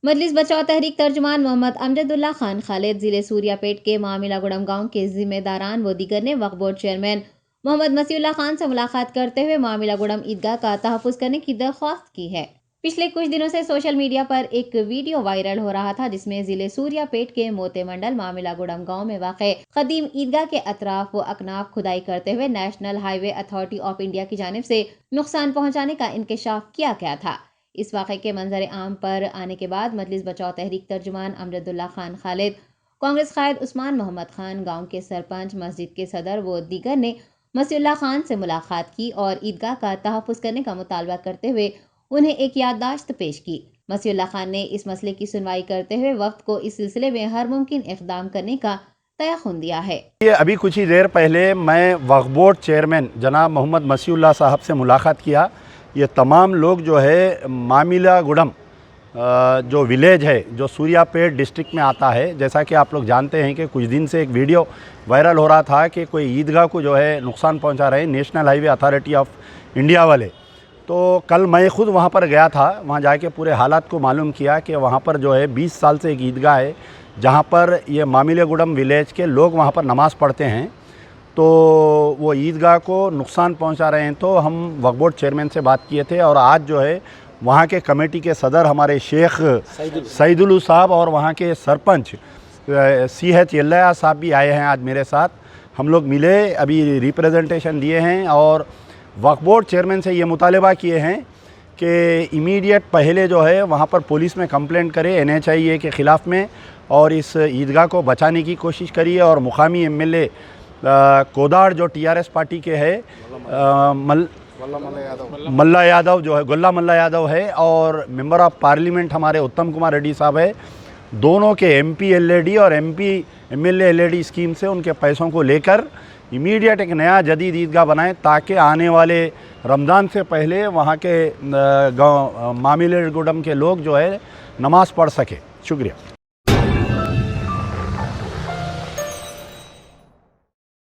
मजलिस बचाओ तहरीक तर्जुमान मोहम्मद अमजदुल्ला खान खालिद जिले सूर्यापेट के मामिलागुड़म गांव के जिम्मेदारान व दीगर ने वक्फ बोर्ड चेयरमैन मोहम्मद मसीउल्लाह खान से मुलाकात करते हुए मामिलागुड़म ईदगाह का तहफ़्फ़ुज़ करने की दरख्वास्त की है। पिछले कुछ दिनों से सोशल मीडिया पर एक वीडियो वायरल हो रहा था जिसमें जिले सूर्यापेट के मोते मंडल मामिलागुड़म गांव में वाक़े कदीम ईदगाह के अतराफ व अकनाफ खुदाई करते हुए national highway authority of India की जानिब से नुकसान पहुँचाने का इंकशाफ किया गया था। इस वाक़े के मंजर आम पर आने के बाद मजलिस बचाओ तहरीक तर्जुमान अमजदुल्ला खान खालिद, कांग्रेस कायद उस्मान मोहम्मद खान, गांव के सरपंच, मस्जिद के सदर व दीगर ने मसीउल्लाह खान से मुलाकात की और ईदगाह का तहफ़्फ़ुज़ करने का मुतालबा करते हुए उन्हें एक याददाश्त पेश की। मसीउल्लाह खान ने इस मसले की सुनवाई करते हुए वक्त को इस सिलसिले में हर मुमकिन इक़दाम करने का तयख़ुन दिया है। ये अभी कुछ ही देर पहले मैं वक्फ बोर्ड चेयरमैन जनाब मोहम्मद मसीउल्लाह साहब से मुलाकात किया। ये तमाम लोग जो है मामिलागुड़म जो विलेज है जो सूर्यापेट डिस्ट्रिक्ट में आता है, जैसा कि आप लोग जानते हैं कि कुछ दिन से एक वीडियो वायरल हो रहा था कि कोई ईदगाह को जो है नुकसान पहुंचा रहे हैं national highway authority of India वाले। तो कल मैं ख़ुद वहां पर गया था, वहां जाके पूरे हालात को मालूम किया कि वहां पर जो है 20 साल से एक ईदगाह है जहां पर ये मामिलागुड़म विलेज के लोग वहां पर नमाज़ पढ़ते हैं। तो वो ईदगाह को नुकसान पहुंचा रहे हैं। तो हम वक्फ बोर्ड चेयरमैन से बात किए थे और आज जो है वहाँ के कमेटी के सदर हमारे शेख सईदुल्लू साहब और वहाँ के सरपंच CH यल्लाया साहब भी आए हैं आज मेरे साथ। हम लोग मिले, अभी रिप्रेजेंटेशन दिए हैं और वक्फ बोर्ड चेयरमैन से ये मुतालबा किए हैं कि इमीडिएट पहले जो है वहाँ पर पुलिस में कंप्लेंट करे NHIA के ख़िलाफ़ में और इस ईदगाह को बचाने की कोशिश करिए। और मुकामी MLA कोदाड़ जो TRS पार्टी के है मल्ला यादव जो है गोल्ला मल्ला यादव है और मेंबर ऑफ पार्लियामेंट हमारे उत्तम कुमार रेड्डी साहब है, दोनों के MP LAD और MP MLA LAD स्कीम से उनके पैसों को लेकर इमीडिएट एक नया जदीद ईदगाह बनाएं ताकि आने वाले रमज़ान से पहले वहाँ के गाँव मामिलागुड़म के लोग जो है नमाज़ पढ़ सके। शुक्रिया।